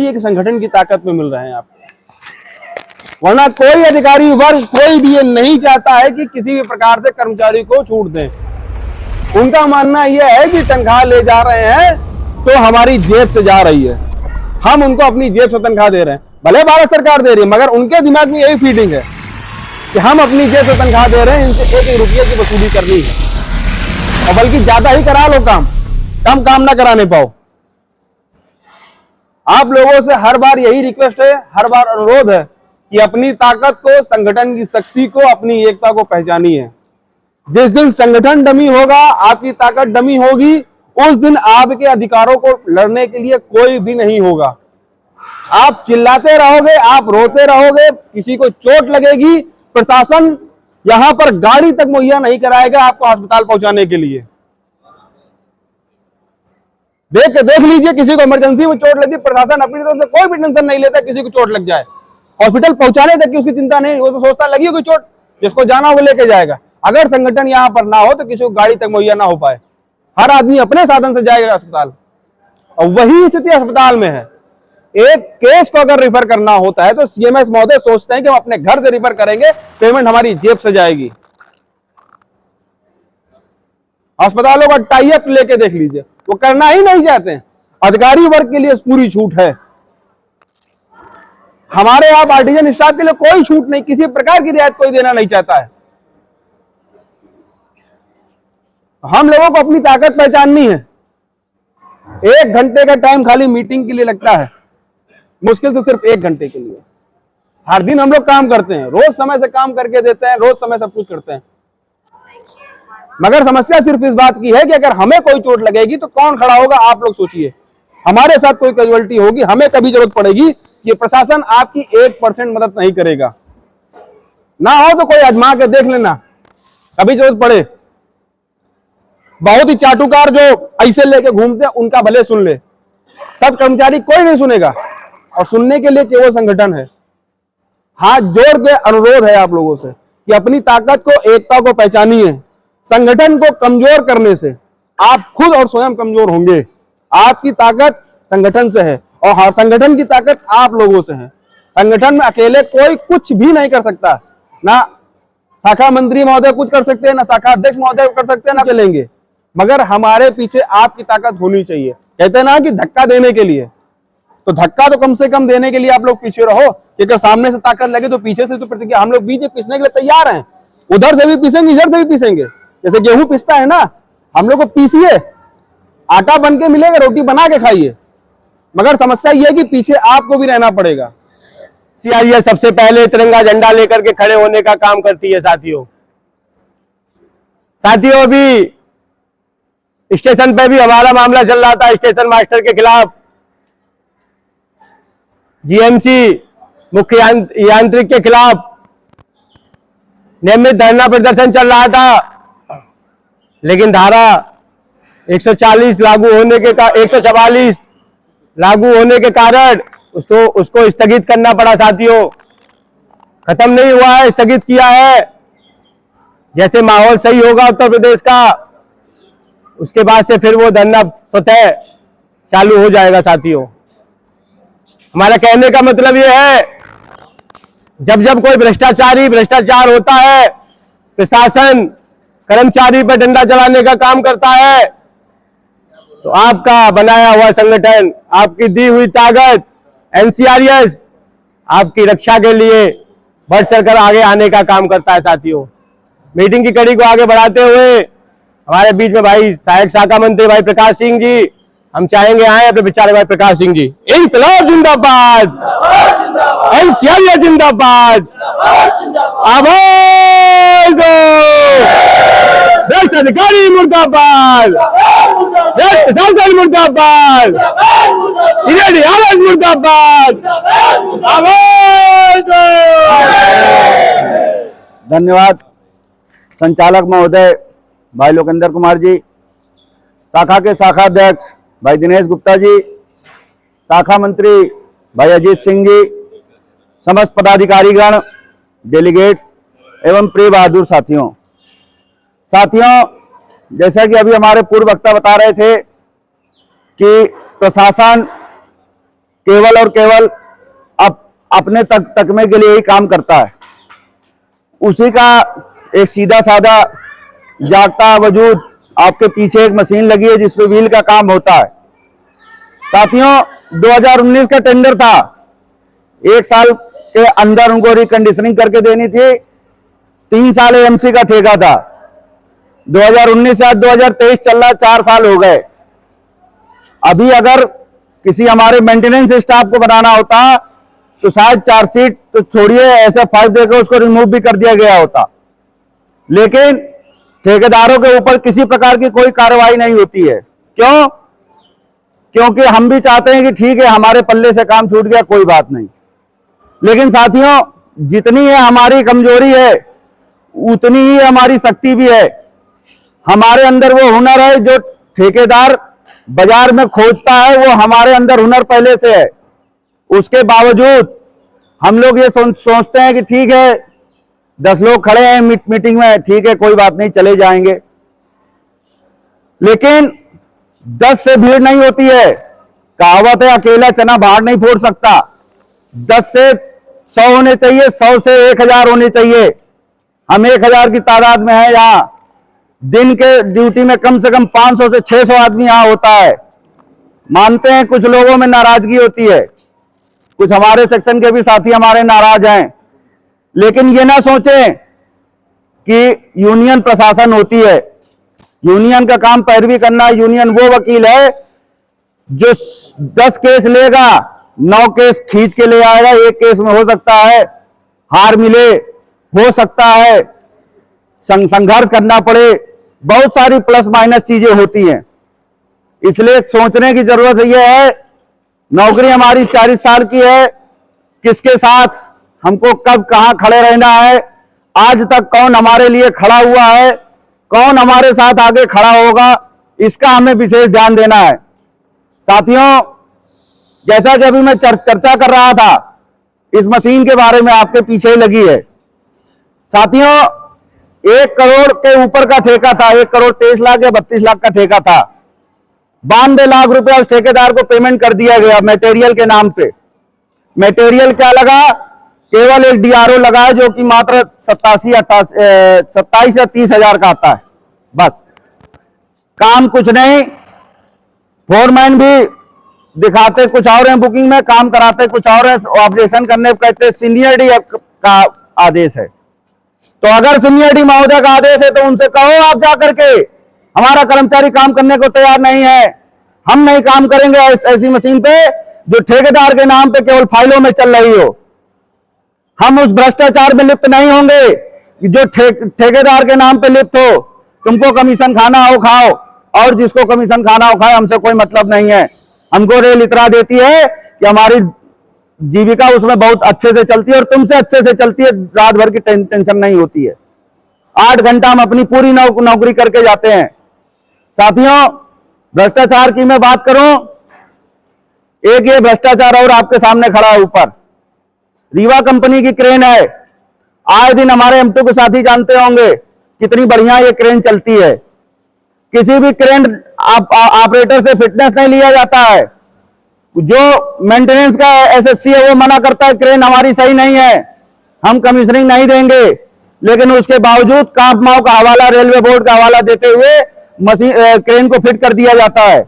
बताइए कि संगठन की ताकत में मिल रहे हैं आपको, वरना कोई अधिकारी वर्ग कोई भी ये नहीं चाहता है कि किसी भी प्रकार से कर्मचारी को छूट दें। उनका मानना यह है कि तनख्वाह ले जा रहे हैं तो हमारी जेब से जा रही है, हम उनको अपनी जेब से तनख्वाह दे रहे हैं। भले भारत सरकार दे रही है, मगर उनके दिमाग में यही फीडिंग है कि हम अपनी जेब से तनख्वाह दे रहे हैं, इनसे एक रुपये की वसूली करनी है, और बल्कि ज्यादा ही करा लो काम, कम काम ना कराने पाओ। आप लोगों से हर बार यही रिक्वेस्ट है, हर बार अनुरोध है कि अपनी ताकत को, संगठन की शक्ति को, अपनी एकता को पहचानिए। जिस दिन संगठन डमी होगा, आपकी ताकत डमी होगी, उस दिन आपके अधिकारों को लड़ने के लिए कोई भी नहीं होगा। आप चिल्लाते रहोगे, आप रोते रहोगे, किसी को चोट लगेगी, प्रशासन यहां पर गाड़ी तक मुहैया नहीं कराएगा आपको अस्पताल पहुंचाने के लिए। देख लीजिए, किसी को इमरजेंसी में चोट लगी, प्रशासन अपनी तरफ से कोई भी टेंशन नहीं लेता किसी को चोट लग जाए, हॉस्पिटल पहुंचाने तक की उसकी चिंता नहीं, वो तो सोचता लगी होगी चोट, जिसको जाना होगा लेके जाएगा। अगर संगठन यहां पर ना हो तो किसी को गाड़ी तक मुहैया ना हो पाए, हर आदमी अपने साधन से जाएगा अस्पताल, और वही स्थिति अस्पताल में है। एक केस को अगर रिफर करना होता है तो सीएमएस महोदय सोचते हैं कि हम अपने घर से रिफर करेंगे, पेमेंट हमारी जेब से जाएगी। अस्पतालों का टाई अप लेके देख लीजिए, वो करना ही नहीं चाहते हैं। अधिकारी वर्ग के लिए पूरी छूट है, हमारे यहां आर्टिजन स्टाफ के लिए कोई छूट नहीं, किसी प्रकार की रियायत कोई देना नहीं चाहता है। हम लोगों को अपनी ताकत पहचाननी है। 1 घंटे का टाइम खाली मीटिंग के लिए लगता है, मुश्किल से सिर्फ 1 घंटे के लिए। हर दिन हम लोग काम करते हैं, रोज समय से काम करके देते हैं, रोज समय सब कुछ करते हैं, मगर समस्या सिर्फ इस बात की है कि अगर हमें कोई चोट लगेगी तो कौन खड़ा होगा। आप लोग सोचिए, हमारे साथ कोई कैजुअलिटी होगी, हमें कभी जरूरत पड़ेगी, ये प्रशासन आपकी 1% मदद नहीं करेगा। ना हो तो कोई आजमा के देख लेना, कभी जरूरत पड़े। बहुत ही चाटुकार जो ऐसे लेके घूमते हैं उनका भले सुन ले, सब कर्मचारी कोई नहीं सुनेगा, और सुनने के लिए केवल संगठन है। हाथ जोड़ के अनुरोध है आप लोगों से कि अपनी ताकत को, एकता को पहचानिए। संगठन को कमजोर करने से आप खुद और स्वयं कमजोर होंगे। आपकी ताकत संगठन से है, और हर संगठन की ताकत आप लोगों से है। संगठन में अकेले कोई कुछ भी नहीं कर सकता, ना शाखा मंत्री महोदय कुछ कर सकते हैं, ना शाखा अध्यक्ष महोदय कर सकते हैं, ना चलेंगे, मगर हमारे पीछे आपकी ताकत होनी चाहिए। कहते हैं ना कि धक्का देने के लिए, तो धक्का तो कम से कम देने के लिए आप लोग पीछे रहो, कि अगर सामने से ताकत लगे तो पीछे से तो प्रतिक्रिया। हम लोग बीच पीसने के लिए तैयार हैं, उधर से भी पीसेंगे, इधर से भी पीसेंगे। जैसे गेहूं पिसता है ना, हम लोग को पीसिए, आटा बन के मिलेगा, रोटी बना के खाइए, मगर समस्या यह है कि पीछे आपको भी रहना पड़ेगा। सीआरपीएफ सबसे पहले तिरंगा झंडा लेकर के खड़े होने का काम करती है। साथियों अभी स्टेशन पे भी हमारा मामला चल रहा था, स्टेशन मास्टर के खिलाफ, जीएमसी मुख्य यांत्रिक के खिलाफ नियमित धरना प्रदर्शन चल रहा था, लेकिन धारा 140 लागू होने के 144 लागू होने के कारण उसको स्थगित करना पड़ा। साथियों, खत्म नहीं हुआ है, स्थगित किया है। जैसे माहौल सही होगा उत्तर प्रदेश का, उसके बाद से फिर वो धरना स्वतः चालू हो जाएगा। साथियों, हमारा कहने का मतलब ये है, जब कोई भ्रष्टाचार होता है, प्रशासन कर्मचारी पर डंडा चलाने का काम करता है, तो आपका बनाया हुआ संगठन, आपकी दी हुई ताकत एनसीआरएस आपकी रक्षा के लिए बढ़ चढ़कर आगे आने का काम करता है। साथियों, मीटिंग की कड़ी को आगे बढ़ाते हुए हमारे बीच में भाई सहायक शाखा मंत्री भाई प्रकाश सिंह जी, हम चाहेंगे आए अपने विचारक भाई प्रकाश सिंह जी। इंकलाब जिंदाबाद, एनसीआरएस जिंदाबाद, आवाज दो, भ्रष्ट अधिकारी मुर्दाबाद, भ्रष्ट शासन मुर्दाबाद, आवाज मुर्दाबाद, आवाज दो। धन्यवाद संचालक महोदय भाई लोकेंद्र कुमार जी, शाखा के शाखा अध्यक्ष भाई दिनेश गुप्ता जी, शाखा मंत्री भाई अजीत सिंह जी, समस्त पदाधिकारीगण, डेलीगेट्स एवं प्रिय बहादुर साथियों, जैसा कि अभी हमारे पूर्व वक्ता बता रहे थे कि प्रशासन केवल और केवल अपने तकमे के लिए ही काम करता है। उसी का एक सीधा साधा जागता वजूद आपके पीछे एक मशीन लगी है जिसपे व्हील का काम होता है। साथियों, 2019 का टेंडर था, 1 साल के अंदर उनको रिकंडीशनिंग करके देनी थी, 3 साल एएमसी का ठेका था। 2019 से आज 2023 चल रहा, 4 साल हो गए। अभी अगर किसी हमारे मेंटेनेंस स्टाफ को बनाना होता तो शायद चार्जशीट तो छोड़िए, ऐसे 5 देकर उसको रिमूव भी कर दिया गया होता, लेकिन ठेकेदारों के ऊपर किसी प्रकार की कोई कार्रवाई नहीं होती है। क्यों? क्योंकि हम भी चाहते हैं कि ठीक है हमारे पल्ले से काम छूट गया, कोई बात नहीं, लेकिन साथियों जितनी है हमारी कमजोरी है उतनी ही हमारी शक्ति भी है। हमारे अंदर वो हुनर है जो ठेकेदार बाजार में खोजता है, वो हमारे अंदर हुनर पहले से है। उसके बावजूद हम लोग ये सोचते हैं कि ठीक है 10 लोग खड़े हैं मीटिंग में, ठीक है कोई बात नहीं चले जाएंगे, लेकिन 10 से भीड़ नहीं होती है। कहावत है अकेला चना बाहर नहीं फोड़ सकता। 10 से 100 होने चाहिए, 100 से 1000 होने चाहिए। हम 1000 की तादाद में हैं यहाँ। दिन के ड्यूटी में कम से कम 500 से 600 आदमी यहाँ होता है। मानते हैं कुछ लोगों में नाराजगी होती है, कुछ हमारे सेक्शन के भी साथी हमारे नाराज हैं, लेकिन ये ना सोचें कि यूनियन प्रशासन होती है। यूनियन का काम पैरवी करना है। यूनियन वो वकील है जो 10 केस लेगा, 9 केस खींच के ले आएगा। एक केस में हो सकता है हार मिले, हो सकता है संघर्ष करना पड़े, बहुत सारी प्लस माइनस चीजें होती हैं। इसलिए सोचने की जरूरत यह है, नौकरी हमारी 40 साल की है, किसके साथ हमको कब कहां खड़े रहना है, आज तक कौन हमारे लिए खड़ा हुआ है, कौन हमारे साथ आगे खड़ा होगा, इसका हमें विशेष ध्यान देना है। साथियों, जैसा कि अभी मैं चर्चा कर रहा था, इस मशीन के बारे में आपके पीछे ही लगी है। साथियों, 1 करोड़ के ऊपर का ठेका था, 1 करोड़ 23 लाख या 32 लाख का ठेका था। 92 लाख रुपया उस ठेकेदार को पेमेंट कर दिया गया मटेरियल के नाम पे। मटेरियल क्या लगा? केवल एक डीआरओ लगा है जो कि मात्र 27 या 30 हजार का आता है, बस। काम कुछ नहीं। फोरमैन भी दिखाते कुछ और हैं, बुकिंग में काम कराते कुछ और है, ऑपरेशन करने कहते सीनियरिटी का आदेश है। तो अगर सीनियरिटी महोदय का आदेश है तो उनसे कहो आप जाकर के हमारा कर्मचारी काम करने को तैयार नहीं है, हम नहीं काम करेंगे ऐसी मशीन पे जो ठेकेदार के नाम पे केवल फाइलों में चल रही हो। हम उस भ्रष्टाचार में लिप्त नहीं होंगे जो ठेकेदार के नाम पे लिप्त हो। तुमको कमीशन खाना हो खाओ, और जिसको कमीशन खाना हो खाए, हमसे कोई मतलब नहीं है। हमको रेल इतना देती है कि हमारी जीविका उसमें बहुत अच्छे से चलती है और तुमसे अच्छे से चलती है, रात भर की टेंशन नहीं होती है। 8 घंटा हम अपनी पूरी नौकरी करके जाते हैं। साथियों, भ्रष्टाचार की मैं बात करूं, एक ये भ्रष्टाचार और आपके सामने खड़ा है ऊपर। रीवा कंपनी की क्रेन है, आए दिन हमारे एमटू के साथी जानते होंगे कितनी बढ़िया ये क्रेन चलती है। किसी भी क्रेन ऑपरेटर से फिटनेस नहीं लिया जाता है। जो मेंटेनेंस का एसएससी है वो मना करता है क्रेन हमारी सही नहीं है, हम कमीशनिंग नहीं देंगे, लेकिन उसके बावजूद कांप माव का हवाला, रेलवे बोर्ड का हवाला देते हुए मशीन क्रेन को फिट कर दिया जाता है।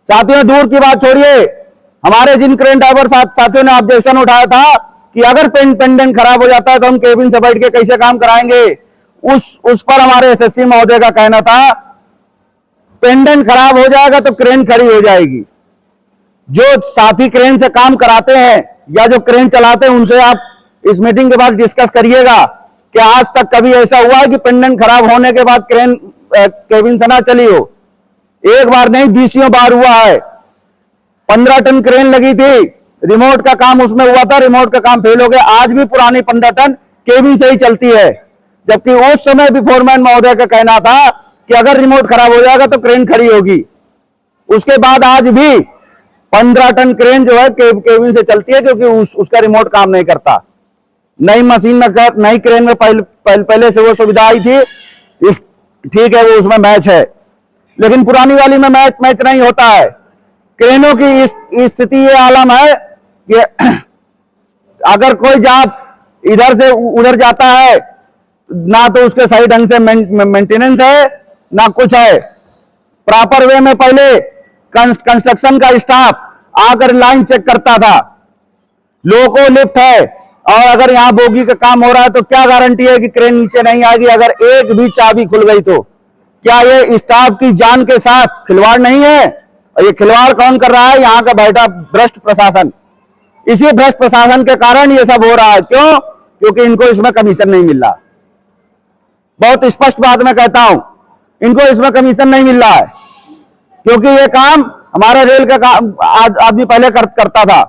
साथियों, दूर की बात छोड़िए, हमारे जिन क्रेन ड्राइवर साथियों ने ऑब्जेक्शन उठाया था कि अगर पेंडेंट खराब हो जाता है तो हम केबिन से बैठ के कैसे काम कराएंगे, उस पर हमारे एसएससी महोदय का कहना था पेंडेंट खराब हो जाएगा तो क्रेन खड़ी हो जाएगी। जो साथी क्रेन से काम कराते हैं या जो क्रेन चलाते हैं उनसे आप इस मीटिंग के बाद डिस्कस करिएगा कि आज तक कभी ऐसा हुआ है कि पेंडेंट खराब होने के बाद क्रेन केबिन से ना चली हो। एक बार नहीं 20 बार हुआ है। 15 टन क्रेन लगी थी, रिमोट का काम उसमें हुआ था, रिमोट का काम फेल हो गया। आज भी पुरानी 15 टन केबिन से ही चलती है, जबकि उस समय भी फोरमैन महोदय का कहना था कि अगर रिमोट खराब हो जाएगा तो क्रेन खड़ी होगी। उसके बाद आज भी 15 टन क्रेन जो है केबिन से चलती है क्योंकि उसका रिमोट काम नहीं करता। नई मशीन में नई क्रेन में पहले से वो सुविधा आई थी, ठीक है वो उसमें मैच है, लेकिन पुरानी वाली में मैच नहीं होता है। क्रेनों की इस स्थिति ये आलम है कि अगर कोई जाप इधर से उधर जाता है, ना तो उसके सही ढंग से मेंटेनेंस है, ना कुछ है प्रॉपर वे में। पहले कंस्ट्रक्शन का स्टाफ आकर लाइन चेक करता था, लोको लिफ्ट है, और अगर यहां बोगी का काम हो रहा है तो क्या गारंटी है कि क्रेन नीचे नहीं आएगी अगर एक भी चाबी खुल गई तो? क्या ये स्टाफ की जान के साथ खिलवाड़ नहीं है? और ये खिलवाड़ कौन कर रहा है? यहां का बैठा भ्रष्ट प्रशासन। इसी भ्रष्ट प्रशासन के कारण ये सब हो रहा है। क्यों? क्योंकि इनको इसमें कमीशन नहीं मिल रहा। बहुत स्पष्ट बात मैं कहता हूं, इनको इसमें कमीशन नहीं मिल रहा है, क्योंकि ये काम हमारा रेल का काम आदमी पहले करता था।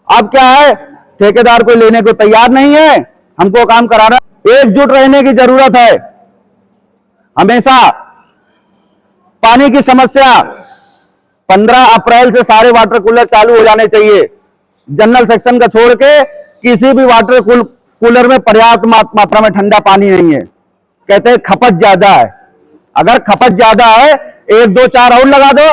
अब क्या है, ठेकेदार को लेने को तैयार नहीं है, हमको काम कराना। एकजुट रहने की जरूरत है हमेशा। पानी की समस्या 15 अप्रैल से सारे वाटर कूलर चालू हो जाने चाहिए। जनरल सेक्शन का छोड़ के किसी भी वाटर कूलर में पर्याप्त मात्रा में ठंडा पानी नहीं है। कहते हैं खपत ज्यादा है। अगर खपत ज्यादा है, 1 2 4 और लगा दो,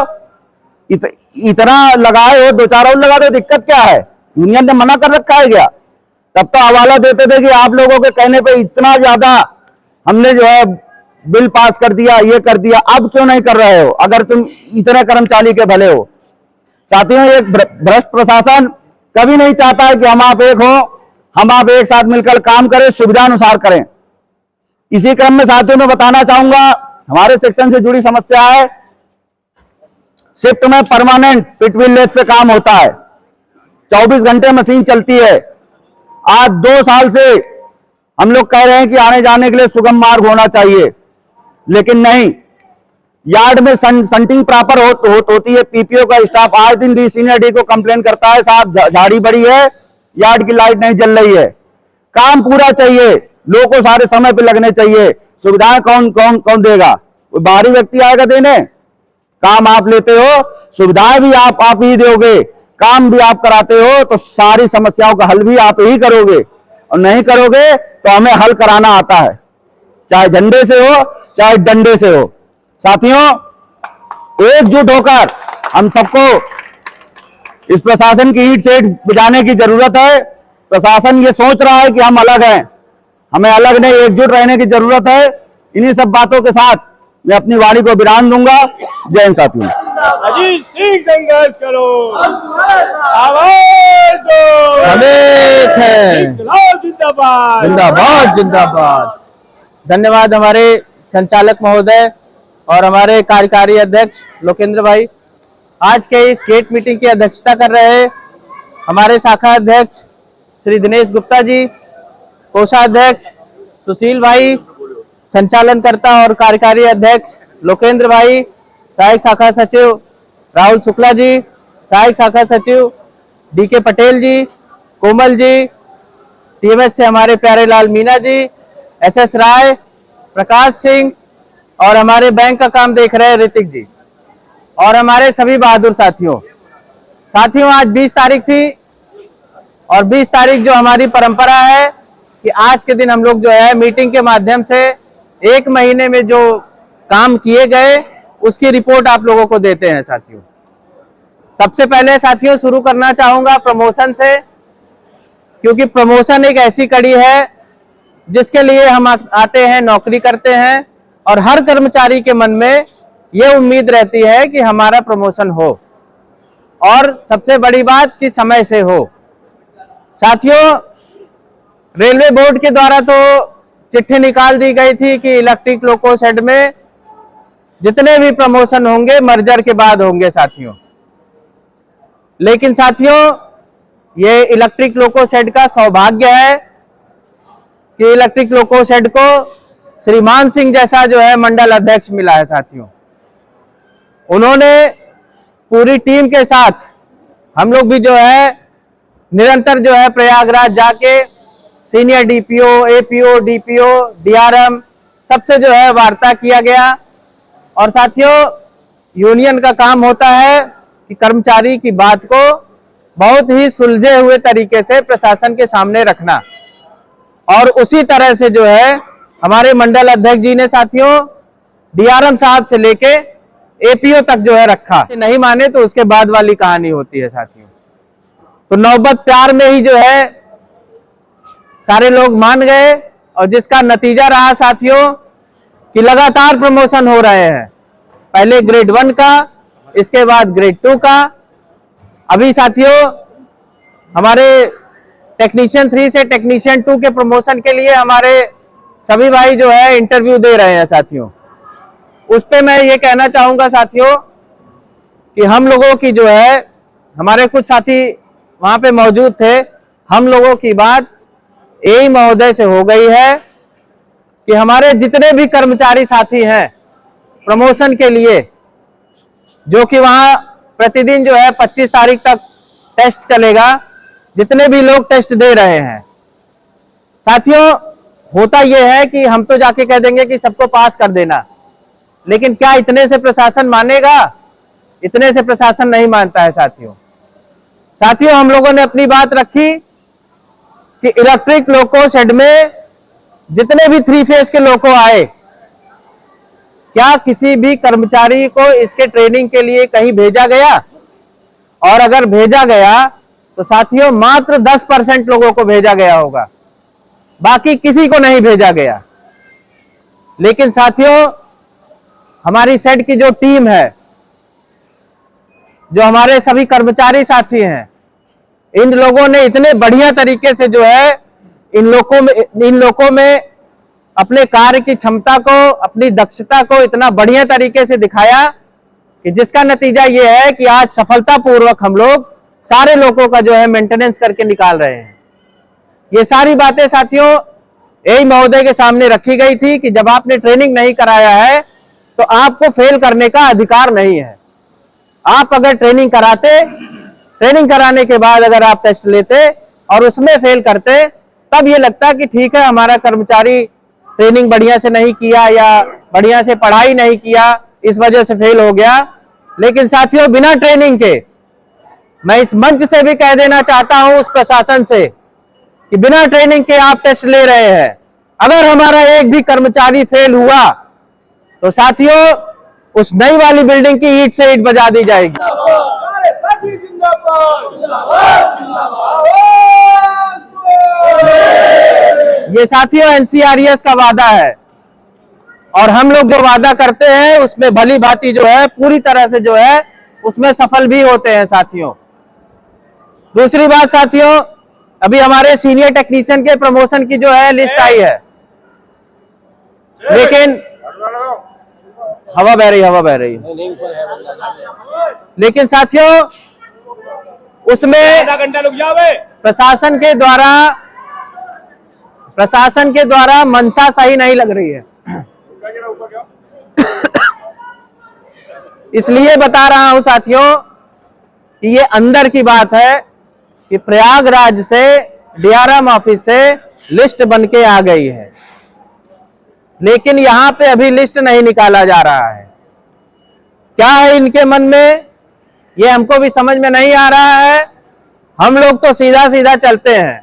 इतना लगाए हो, 2 4 और लगा दो, दिक्कत क्या है? यूनियन ने मना कर रखा है क्या? तब तो हवाला देते थे कि आप लोगों के कहने पे इतना ज्यादा हमने जो है बिल पास कर दिया, ये कर दिया। अब क्यों नहीं कर रहे हो अगर तुम इतने कर्मचारी के भले हो? साथियों, एक भ्रष्ट प्रशासन कभी नहीं चाहता है कि हम आप एक हो, हम आप एक साथ मिलकर काम करें, सुविधा अनुसार करें। इसी क्रम में साथियों में बताना चाहूंगा, हमारे सेक्शन से जुड़ी समस्या है। शिफ्ट में परमानेंट पिटविल लेथ पे काम होता है, 24 घंटे मशीन चलती है। आज 2 साल से हम लोग कह रहे हैं कि आने जाने के लिए सुगम मार्ग होना चाहिए, लेकिन नहीं। यार्ड में संटिंग प्रॉपर होती है। पीपीओ का स्टाफ 8 दिन डी सीनियर डी को कंप्लेन करता है, साहब झाड़ी बड़ी है, यार्ड की लाइट नहीं जल रही है। काम पूरा चाहिए, लोगों को सारे समय पे लगने चाहिए। सुविधाएं कौन देगा? कोई बाहरी व्यक्ति आएगा देने? काम आप लेते हो, सुविधाएं भी आप ही दोगे, काम भी आप कराते हो, तो सारी समस्याओं का हल भी आप ही करोगे। और नहीं करोगे तो हमें हल कराना आता है, चाहे झंडे से हो चाहे डंडे से हो। साथियों, एकजुट होकर हम सबको इस प्रशासन की ईंट से ईंट बजाने की जरूरत है। प्रशासन ये सोच रहा है कि हम अलग हैं, हमें अलग नहीं, एकजुट रहने की जरूरत है। इन्हीं सब बातों के साथ मैं अपनी वाणी को विराम दूंगा। जय हिंद साथियों। अजीत सिंह संघर्ष करो, आवाज दो, हम एक हैं, जिंदाबाद जिंदाबाद जिंदाबाद। धन्यवाद हमारे संचालक महोदय और हमारे कार्यकारी अध्यक्ष लोकेंद्र भाई। आज के इस गेट मीटिंग की अध्यक्षता कर रहे हैं हमारे शाखा अध्यक्ष श्री दिनेश गुप्ता जी, कोषाध्यक्ष सुशील भाई, संचालनकर्ता और कार्यकारी अध्यक्ष लोकेंद्र भाई, सहायक शाखा सचिव राहुल शुक्ला जी, सहायक शाखा सचिव डीके पटेल जी, कोमल जी, टीएमएस से हमारे प्यारे लाल मीना जी, एसएस राय, प्रकाश सिंह, और हमारे बैंक का काम देख रहे हैं ऋतिक जी, और हमारे सभी बहादुर साथियों। आज 20 तारीख थी, और 20 तारीख जो हमारी परंपरा है कि आज के दिन हम लोग जो है मीटिंग के माध्यम से 1 महीने में जो काम किए गए उसकी रिपोर्ट आप लोगों को देते हैं। साथियों, सबसे पहले साथियों शुरू करना चाहूंगा प्रमोशन से, क्योंकि प्रमोशन एक ऐसी कड़ी है जिसके लिए हम आते हैं, नौकरी करते हैं, और हर कर्मचारी के मन में यह उम्मीद रहती है कि हमारा प्रमोशन हो, और सबसे बड़ी बात कि समय से हो। साथियों, रेलवे बोर्ड के द्वारा तो चिट्ठी निकाल दी गई थी कि इलेक्ट्रिक लोको शेड में जितने भी प्रमोशन होंगे मर्जर के बाद होंगे साथियों। लेकिन साथियों, ये इलेक्ट्रिक लोको शेड का सौभाग्य है कि इलेक्ट्रिक लोको शेड को श्रीमान सिंह जैसा जो है मंडल अध्यक्ष मिला है। साथियों, उन्होंने पूरी टीम के साथ, हम लोग भी जो है निरंतर जो है प्रयागराज जाके senior DPO, APO, DPO, DRM सबसे जो है वार्ता किया गया। और साथियों, यूनियन का काम होता है कि कर्मचारी की बात को बहुत ही सुलझे हुए तरीके से प्रशासन के सामने रखना, और उसी तरह से जो है हमारे मंडल अध्यक्ष जी ने साथियों डीआरएम साहब से लेके एपीओ तक जो है रखा। नहीं माने तो उसके बाद वाली कहानी होती है साथियों। तो नौबत प्यार में ही जो है सारे लोग मान गए, और जिसका नतीजा रहा साथियों कि लगातार प्रमोशन हो रहे हैं। पहले ग्रेड 1 का, इसके बाद ग्रेड 2 का। अभी साथियों हमारे टेक्नीशियन 3 से टेक्नीशियन 2 के प्रमोशन के लिए हमारे सभी भाई जो है इंटरव्यू दे रहे हैं साथियों। उस पे मैं ये कहना चाहूंगा साथियों कि हम लोगों की जो है, हमारे कुछ साथी वहां पे मौजूद थे, हम लोगों की बात यही महोदय से हो गई है कि हमारे जितने भी कर्मचारी साथी हैं प्रमोशन के लिए, जो कि वहां प्रतिदिन जो है 25 तारीख तक टेस्ट चलेगा, जितने भी लोग टेस्ट दे रहे हैं साथियों, होता यह है कि हम तो जाके कह देंगे कि सबको पास कर देना, लेकिन क्या इतने से प्रशासन मानेगा? इतने से प्रशासन नहीं मानता है साथियों। साथियों हम लोगों ने अपनी बात रखी कि इलेक्ट्रिक लोको शेड में जितने भी 3 फेज के लोको आए, क्या किसी भी कर्मचारी को इसके ट्रेनिंग के लिए कहीं भेजा गया? और अगर भेजा गया तो साथियों मात्र 10% लोगों को भेजा गया होगा, बाकी किसी को नहीं भेजा गया। लेकिन साथियों हमारी शेड की जो टीम है, जो हमारे सभी कर्मचारी साथी हैं, इन लोगों ने इतने बढ़िया तरीके से जो है इन लोगों में अपने कार्य की क्षमता को, अपनी दक्षता को इतना बढ़िया तरीके से दिखाया कि जिसका नतीजा ये है कि आज सफलतापूर्वक हम लोग सारे लोगों का जो है मेंटेनेंस करके निकाल रहे हैं। ये सारी बातें साथियों यही महोदय के सामने रखी गई थी कि जब आपने ट्रेनिंग नहीं कराया है तो आपको फेल करने का अधिकार नहीं है। आप अगर ट्रेनिंग कराते, ट्रेनिंग कराने के बाद अगर आप टेस्ट लेते और उसमें फेल करते, तब ये लगता कि ठीक है हमारा कर्मचारी ट्रेनिंग बढ़िया से नहीं किया या बढ़िया से पढ़ाई नहीं किया, इस वजह से फेल हो गया। लेकिन साथियों बिना ट्रेनिंग के, मैं इस मंच से भी कह देना चाहता हूं उस प्रशासन से कि बिना ट्रेनिंग के आप टेस्ट ले रहे हैं, अगर हमारा एक भी कर्मचारी फेल हुआ तो साथियों उस नई वाली बिल्डिंग की ईंट से ईंट बजा दी जाएगी। ये साथियों एनसीआरएस का वादा है, और हम लोग जो वादा करते हैं उसमें भली भांति जो है पूरी तरह से जो है उसमें सफल भी होते हैं साथियों। दूसरी बात साथियों, अभी हमारे सीनियर टेक्नीशियन के प्रमोशन की जो है लिस्ट आई है, लेकिन हवा बह रही है। लेकिन साथियों उसमें आधा घंटा रुक जाओ, प्रशासन के द्वारा मंशा सही नहीं लग रही है। इसलिए बता रहा हूं साथियों कि ये अंदर की बात है कि प्रयागराज से डीआरएम ऑफिस से लिस्ट बनके आ गई है, लेकिन यहां पे अभी लिस्ट नहीं निकाला जा रहा है। क्या है इनके मन में, ये हमको भी समझ में नहीं आ रहा है। हम लोग तो सीधा सीधा चलते हैं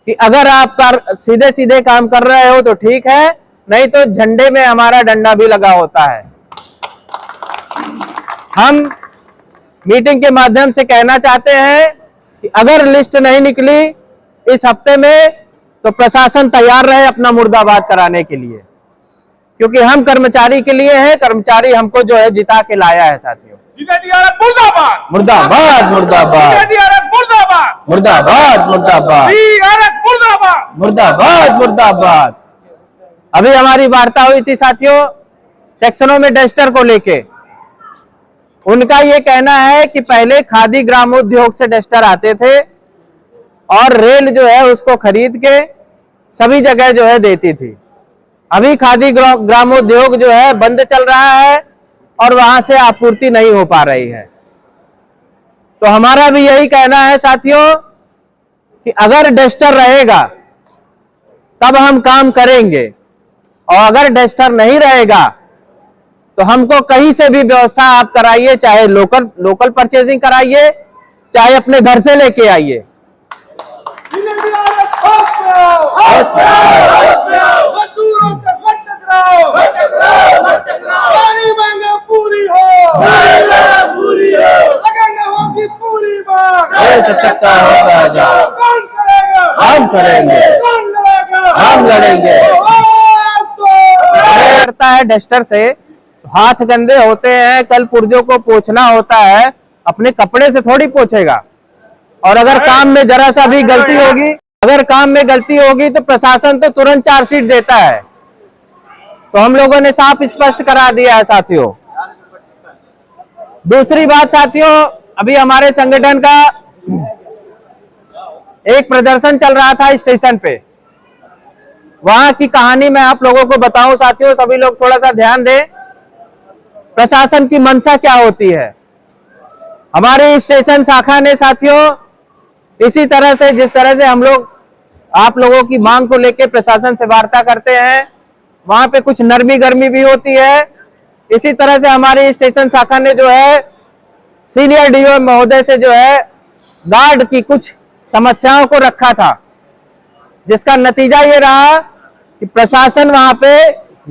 कि अगर आप सीधे सीधे काम कर रहे हो तो ठीक है, नहीं तो झंडे में हमारा डंडा भी लगा होता है। हम मीटिंग के माध्यम से कहना चाहते हैं कि अगर लिस्ट नहीं निकली इस हफ्ते में तो प्रशासन तैयार रहे अपना मुर्दाबाद कराने के लिए, क्योंकि हम कर्मचारी के लिए हैं, कर्मचारी हमको जो है जिता के लाया है साथियों। मुर्दाबाद मुर्दाबाद मुर्दाबाद मुर्दाबाद मुर्दाबाद मुर्दाबाद मुर्दाबाद। अभी हमारी वार्ता हुई थी साथियों सेक्शनों में डस्टर को लेके। उनका ये कहना है कि पहले खादी ग्रामोद्योग से डस्टर आते थे और रेल जो है उसको खरीद के सभी जगह जो है देती थी। अभी खादी ग्रामोद्योग जो है बंद चल रहा है और वहां से आपूर्ति नहीं हो पा रही है। तो हमारा भी यही कहना है साथियों कि अगर डस्टर रहेगा तब हम काम करेंगे, और अगर डस्टर नहीं रहेगा तो हमको कहीं से भी व्यवस्था आप कराइए, चाहे लोकल परचेजिंग कराइए, चाहे अपने घर से लेके आइए। पूरी हो सच्चा होगा जो हम करेंगे, हम लड़ेंगे। करता है डस्टर से, हाथ गंदे होते हैं, कल पुर्जों को पोंछना होता है, अपने कपड़े से थोड़ी पोंछेगा। और अगर काम में जरा सा भी गलती होगी, अगर काम में गलती होगी तो प्रशासन तो तुरंत चार्जशीट देता है। तो हम लोगों ने साफ स्पष्ट करा दिया है साथियों। दूसरी बात साथियों, अभी हमारे संगठन का एक प्रदर्शन चल रहा था स्टेशन पे, वहां की कहानी मैं आप लोगों को बताऊं साथियों, सभी लोग थोड़ा सा ध्यान दें। प्रशासन की मंशा क्या होती है। हमारी स्टेशन शाखा ने साथियों इसी तरह से, जिस तरह से हम लोग आप लोगों की मांग को लेकर प्रशासन से वार्ता करते हैं, वहां पे कुछ नरमी गर्मी भी होती है। इसी तरह से हमारी स्टेशन शाखा ने जो है सीनियर डीओ महोदय से जो है गार्ड की कुछ समस्याओं को रखा था, जिसका नतीजा ये रहा कि प्रशासन वहां पे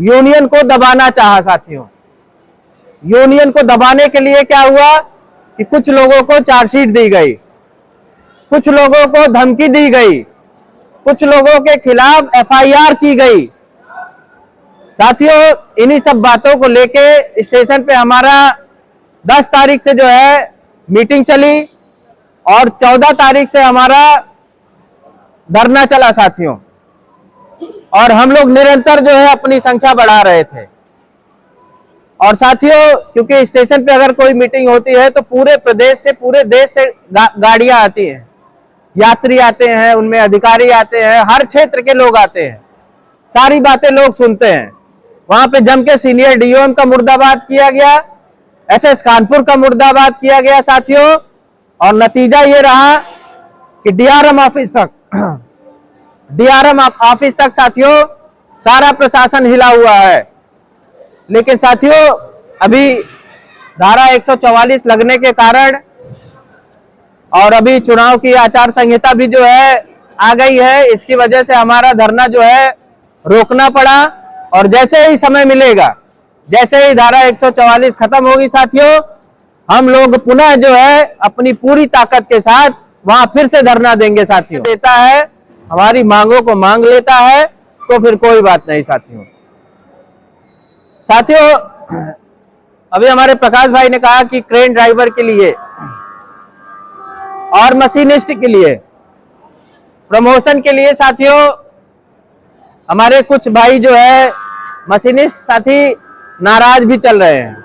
यूनियन को दबाना चाहा साथियों। यूनियन को दबाने के लिए क्या हुआ कि कुछ लोगों को चार्जशीट दी गई, कुछ लोगों को धमकी दी गई, कुछ लोगों के खिलाफ एफआईआर की गई। साथियों इन्हीं सब बातों को लेके स्टेशन पे हमारा 10 तारीख से जो है मीटिंग चली और 14 तारीख से हमारा धरना चला साथियों। और हम लोग निरंतर जो है अपनी संख्या बढ़ा रहे थे। और साथियों क्योंकि स्टेशन पे अगर कोई मीटिंग होती है तो पूरे प्रदेश से, पूरे देश से गाड़ियां आती हैं, यात्री आते हैं, उनमें अधिकारी आते हैं, हर क्षेत्र के लोग आते हैं, सारी बातें लोग सुनते हैं। वहां पे जम के सीनियर डीओएम का मुर्दाबाद किया गया, एसएस कानपुर का मुर्दाबाद किया गया साथियों। और नतीजा ये रहा कि डीआरएम ऑफिस तक साथियों सारा प्रशासन हिला हुआ है। लेकिन साथियों अभी धारा 144 लगने के कारण और अभी चुनाव की आचार संहिता भी जो है आ गई है, इसकी वजह से हमारा धरना जो है रोकना पड़ा। और जैसे ही समय मिलेगा, जैसे ही धारा 144 खत्म होगी साथियों, हम लोग पुनः जो है अपनी पूरी ताकत के साथ वहां फिर से धरना देंगे साथियों। देता है हमारी मांगों को मांग लेता है तो फिर कोई बात नहीं साथियों। अभी हमारे प्रकाश भाई ने कहा कि क्रेन ड्राइवर के लिए और मशीनिस्ट के लिए प्रमोशन के लिए साथियों हमारे कुछ भाई जो है मशीनिस्ट साथी नाराज भी चल रहे हैं।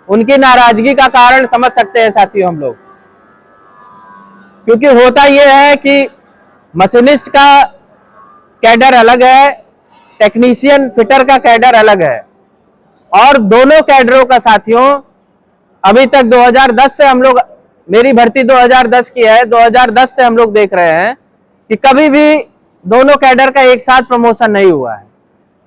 उनकी नाराजगी का कारण समझ सकते हैं साथियों हम लोग, क्योंकि होता यह है कि मशीनिस्ट का कैडर अलग है, टेक्नीशियन फिटर का कैडर अलग है। और दोनों कैडरों का साथियों अभी तक 2010 से हम लोग, मेरी भर्ती 2010 की है, 2010 से हम लोग देख रहे हैं कि कभी भी दोनों कैडर का एक साथ प्रमोशन नहीं हुआ है।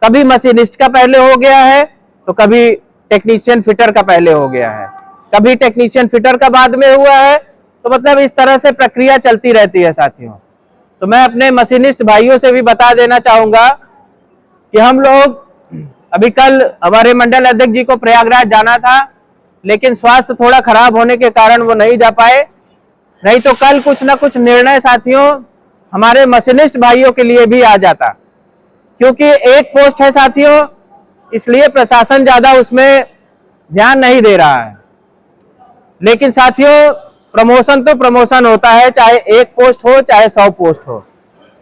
कभी मशीनिस्ट का पहले हो गया है तो कभी टेक्नीशियन फिटर का पहले हो गया है, कभी टेक्नीशियन फिटर का बाद में हुआ है। तो मतलब इस तरह से प्रक्रिया चलती रहती है साथियों। तो मैं अपने मशीनिस्ट भाइयों से भी बता देना चाहूंगा कि हम लोग अभी कल हमारे मंडल अध्यक्ष जी को प्रयागराज जाना था, लेकिन स्वास्थ्य थोड़ा खराब होने के कारण वो नहीं जा पाए। नहीं तो कल कुछ ना कुछ निर्णय साथियों हमारे मशीनिस्ट भाइयों के लिए भी आ जाता, क्योंकि एक पोस्ट है साथियों, इसलिए प्रशासन ज्यादा उसमें ध्यान नहीं दे रहा है। लेकिन साथियों प्रमोशन तो प्रमोशन होता है, चाहे एक पोस्ट हो चाहे 100 पोस्ट हो।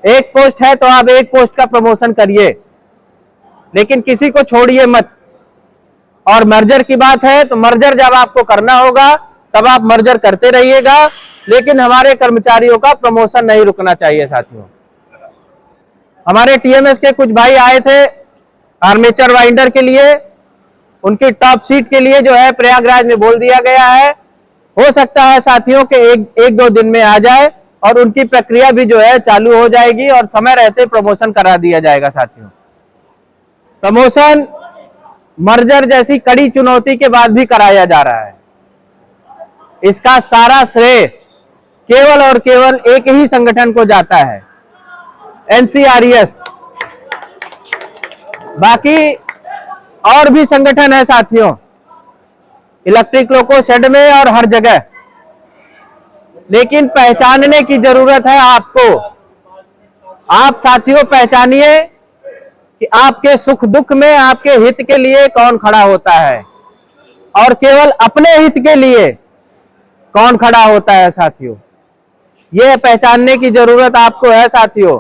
एक पोस्ट है तो आप एक पोस्ट का प्रमोशन करिए, लेकिन किसी को छोड़िए मत। और मर्जर की बात है तो मर्जर जब आपको करना होगा तब आप मर्जर करते रहिएगा, लेकिन हमारे कर्मचारियों का प्रमोशन नहीं रुकना चाहिए साथियों। हमारे टीएमएस के कुछ भाई आए थे आर्मेचर वाइंडर के लिए, उनकी टॉप सीट के लिए जो है प्रयागराज में बोल दिया गया है। हो सकता है साथियों के एक दो दिन में आ जाए और उनकी प्रक्रिया भी जो है चालू हो जाएगी और समय रहते प्रमोशन करा दिया जाएगा साथियों। प्रमोशन मर्जर जैसी कड़ी चुनौती के बाद भी कराया जा रहा है। इसका सारा श्रेय केवल और केवल एक ही संगठन को जाता है, एनसीआरईएस। बाकी और भी संगठन है साथियों, इलेक्ट्रिक लोको शेड में और हर जगह लेकिन पहचानने की जरूरत है आपको। आप साथियों पहचानिए कि आपके सुख दुख में आपके हित के लिए कौन खड़ा होता है और केवल अपने हित के लिए कौन खड़ा होता है साथियों। यह पहचानने की जरूरत आपको है साथियों।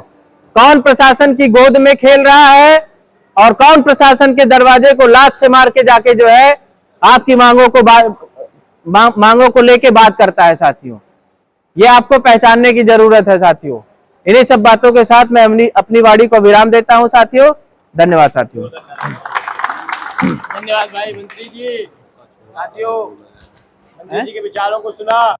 कौन प्रशासन की गोद में खेल रहा है और कौन प्रशासन के दरवाजे को लात से मार के जाके जो है आपकी मांगों को लेके बात करता है साथियों। ये आपको पहचानने की जरूरत है साथियों। इन्हीं सब बातों के साथ मैं अपनी वाणी को विराम देता हूं साथियों। धन्यवाद साथियों। धन्यवाद भाई मंत्री जी। साथियों मंत्री जी के विचारों को सुना।